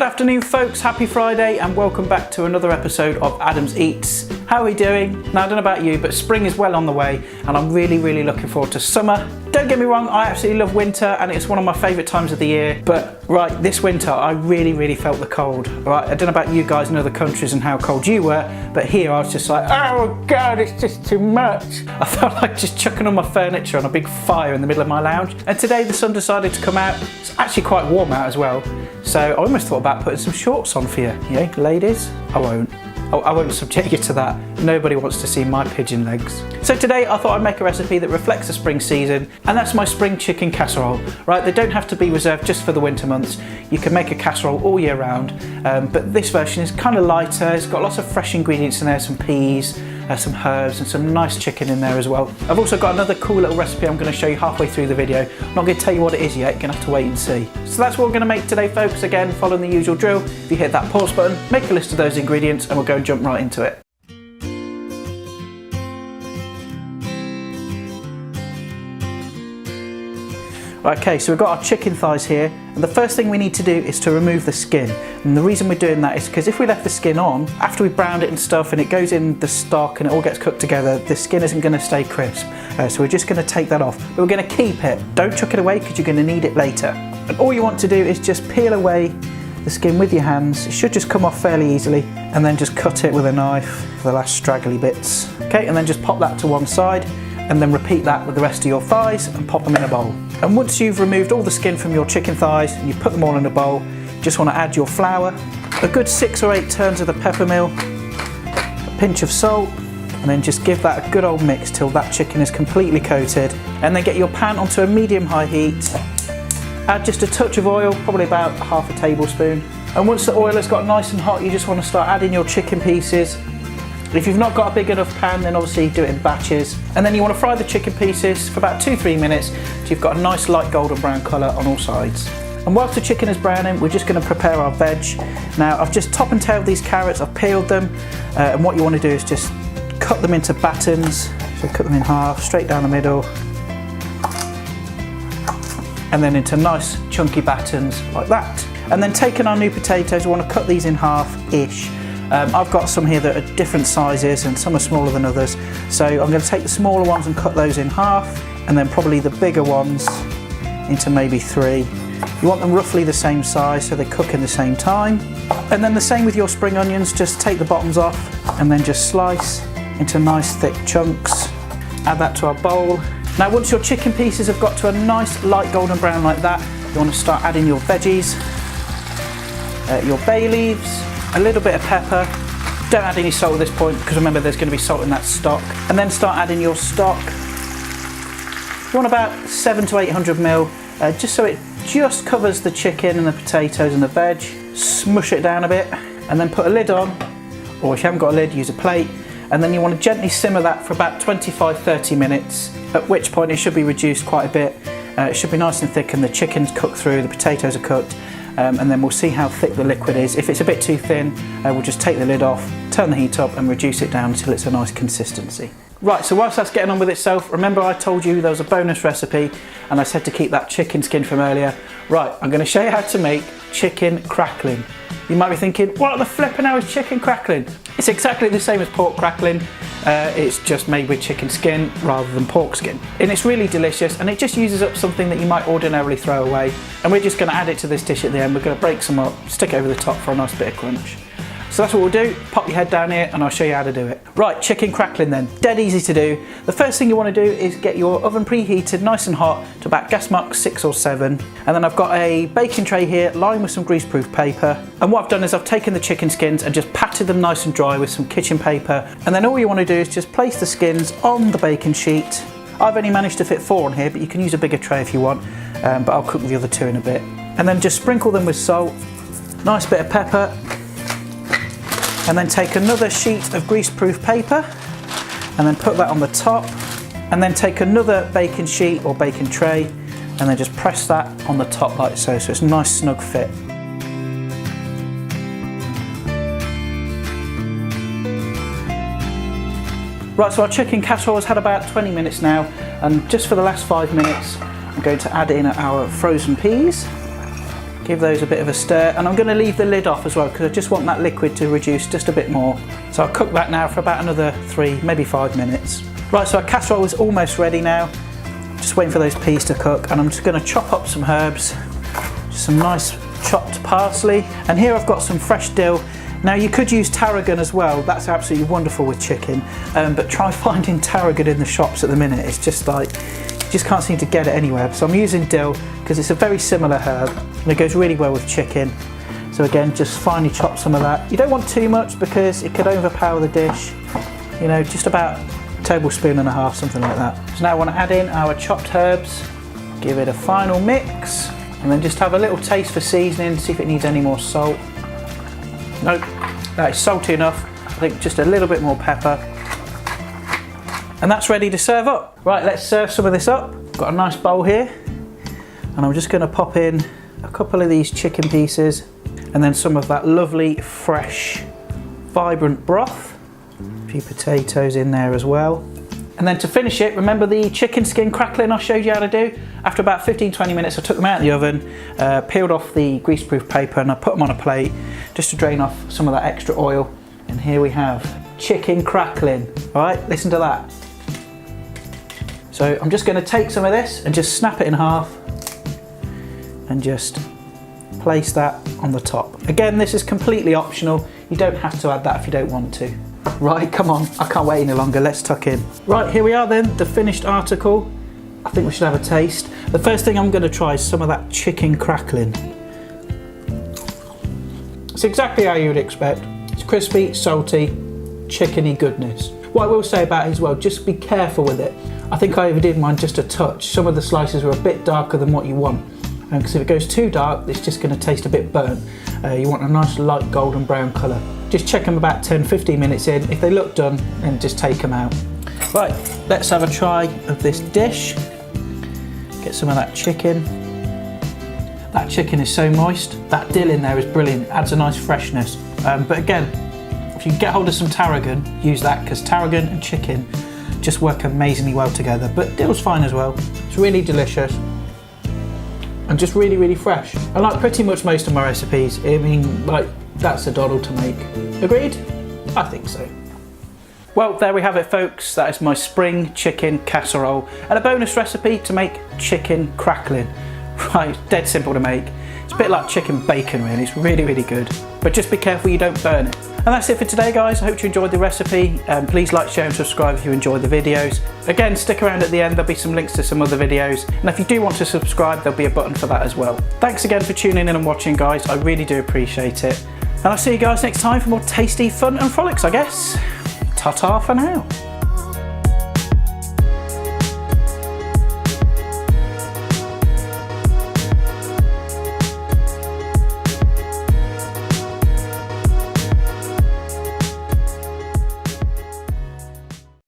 afternoon folks, happy Friday and welcome back to another episode of Adam's Eats. How are we doing? Now I don't know about you, but spring is well on the way and I'm really looking forward to summer. Don't get me wrong, I absolutely love winter and it's one of my favourite times of the year, but right, this winter I really felt the cold. Right, I don't know about you guys in other countries and how cold you were, but here I was just like, oh god, it's just too much. I felt like just chucking all my furniture on a big fire in the middle of my lounge. And today the sun decided to come out. It's actually quite warm out as well. So I almost thought about putting some shorts on for you, yeah, ladies? I won't subject you to that. Nobody wants to see my pigeon legs. So today I thought I'd make a recipe that reflects the spring season, and that's my spring chicken casserole. Right, they don't have to be reserved just for the winter months. You can make a casserole all year round, but this version is kind of lighter. It's got lots of fresh ingredients in there, some peas, some herbs and some nice chicken in there as well. I've also got another cool little recipe I'm going to show you halfway through the video. I'm not going to tell you what it is yet, you're going to have to wait and see. So that's what we're going to make today folks. Again, following the usual drill, if you hit that pause button, make a list of those ingredients and we'll go and jump right into it. Okay, so we've got our chicken thighs here, and the first thing we need to do is to remove the skin. And the reason we're doing that is because if we left the skin on, after we've browned it and stuff and it goes in the stock and it all gets cooked together, the skin isn't going to stay crisp. So we're just going to take that off. But we're going to keep it. Don't chuck it away because you're going to need it later. And all you want to do is just peel away the skin with your hands. It should just come off fairly easily, and then just cut it with a knife for the last straggly bits. Okay, and then just pop that to one side, and then repeat that with the rest of your thighs and pop them in a bowl. And once you've removed all the skin from your chicken thighs and you put them all in a bowl, you just want to add your flour, a good 6 or 8 turns of the pepper mill, a pinch of salt, and then just give that a good old mix till that chicken is completely coated. And then get your pan onto a medium-high heat. Add just a touch of oil, probably about half a tablespoon. And once the oil has got nice and hot, you just want to start adding your chicken pieces. If you've not got a big enough pan, then obviously do it in batches. And then you want to fry the chicken pieces for about 2-3 minutes till you've got a nice light golden brown colour on all sides. And whilst the chicken is browning, we're just going to prepare our veg. Now I've just top and tailed these carrots, I've peeled them, and what you want to do is just cut them into battens. So cut them in half, straight down the middle, and then into nice chunky battens like that. And then taking our new potatoes, we want to cut these in half-ish. I've got some here that are different sizes and some are smaller than others, so I'm going to take the smaller ones and cut those in half, and then probably the bigger ones into maybe 3. You want them roughly the same size so they cook in the same time. And then the same with your spring onions, just take the bottoms off and then just slice into nice thick chunks. Add that to our bowl. Now once your chicken pieces have got to a nice light golden brown like that, you want to start adding your veggies, your bay leaves, a little bit of pepper. Don't add any salt at this point because remember there's going to be salt in that stock. And then start adding your stock. You want about 700 to 800 ml, just so it just covers the chicken and the potatoes and the veg. Smush it down a bit and then put a lid on, or if you haven't got a lid, use a plate. And then you want to gently simmer that for about 25-30 minutes, at which point it should be reduced quite a bit. It should be nice and thick and the chicken's cooked through, the potatoes are cooked. And then we'll see how thick the liquid is. If it's a bit too thin, we'll just take the lid off, turn the heat up and reduce it down until it's a nice consistency. Right, so whilst that's getting on with itself, remember I told you there was a bonus recipe and I said to keep that chicken skin from earlier. Right, I'm going to show you how to make chicken crackling. You might be thinking, what the flippin' hell is chicken crackling? It's exactly the same as pork crackling. It's just made with chicken skin rather than pork skin. And it's really delicious and it just uses up something that you might ordinarily throw away. And we're just going to add it to this dish at the end. We're going to break some up, stick it over the top for a nice bit of crunch. So that's what we'll do. Pop your head down here and I'll show you how to do it. Right, chicken crackling then. Dead easy to do. The first thing you want to do is get your oven preheated nice and hot to about gas mark 6 or 7. And then I've got a baking tray here lined with some greaseproof paper. And what I've done is I've taken the chicken skins and just patted them nice and dry with some kitchen paper. And then all you want to do is just place the skins on the baking sheet. I've only managed to fit 4 on here, but you can use a bigger tray if you want. But I'll cook the other 2 in a bit. And then just sprinkle them with salt, nice bit of pepper. And then take another sheet of greaseproof paper and then put that on the top, and then take another baking sheet or baking tray and then just press that on the top like so, so it's a nice snug fit. Right, so our chicken casserole has had about 20 minutes now, and just for the last 5 minutes I'm going to add in our frozen peas. Give those a bit of a stir, and I'm going to leave the lid off as well because I just want that liquid to reduce just a bit more. So I'll cook that now for about another 3, maybe 5 minutes. Right, so our casserole is almost ready now. Just waiting for those peas to cook, and I'm just going to chop up some herbs, some nice chopped parsley, and here I've got some fresh dill. Now you could use tarragon as well, that's absolutely wonderful with chicken, but try finding tarragon in the shops at the minute. It's just like, you just can't seem to get it anywhere. So I'm using dill because it's a very similar herb and it goes really well with chicken. So again, just finely chop some of that. You don't want too much because it could overpower the dish. You know, just about a tablespoon and a half, something like that. So now I want to add in our chopped herbs, give it a final mix, and then just have a little taste for seasoning, see if it needs any more salt. Nope, that is salty enough. I think just a little bit more pepper. And that's ready to serve up. Right, let's serve some of this up. Got a nice bowl here, and I'm just going to pop in a couple of these chicken pieces and then some of that lovely, fresh, vibrant broth. A few potatoes in there as well. And then to finish it, remember the chicken skin crackling I showed you how to do? After about 15-20 minutes, I took them out of the oven, peeled off the greaseproof paper, and I put them on a plate just to drain off some of that extra oil. And here we have chicken crackling. All right, listen to that. So I'm just going to take some of this and just snap it in half and just place that on the top. Again, this is completely optional. You don't have to add that if you don't want to. Right, come on, I can't wait any longer, let's tuck in. Right, here we are then, the finished article. I think we should have a taste. The first thing I'm going to try is some of that chicken crackling. It's exactly how you would expect. It's crispy, salty, chickeny goodness. What I will say about it as well, just be careful with it. I think I overdid mine just a touch. Some of the slices were a bit darker than what you want. Because if it goes too dark, it's just going to taste a bit burnt. You want a nice light golden brown colour. Just check them about 10-15 minutes in. If they look done, then just take them out. Right, let's have a try of this dish. Get some of that chicken. That chicken is so moist. That dill in there is brilliant. It adds a nice freshness. But again, if you can get hold of some tarragon, use that, because tarragon and chicken just work amazingly well together. But dill's fine as well. It's really delicious. And just really, really fresh. I like pretty much most of my recipes. I mean, like, that's a doddle to make. Agreed? I think so. Well, there we have it, folks. That is my spring chicken casserole and a bonus recipe to make chicken crackling. Right, dead simple to make. It's a bit like chicken bacon, really. It's really, really good. But just be careful you don't burn it. And that's it for today, guys. I hope you enjoyed the recipe. Please like, share and subscribe if you enjoyed the videos. Again, stick around at the end. There'll be some links to some other videos. And if you do want to subscribe, there'll be a button for that as well. Thanks again for tuning in and watching, guys. I really do appreciate it. And I'll see you guys next time for more tasty fun and frolics, I guess. Ta-ta for now.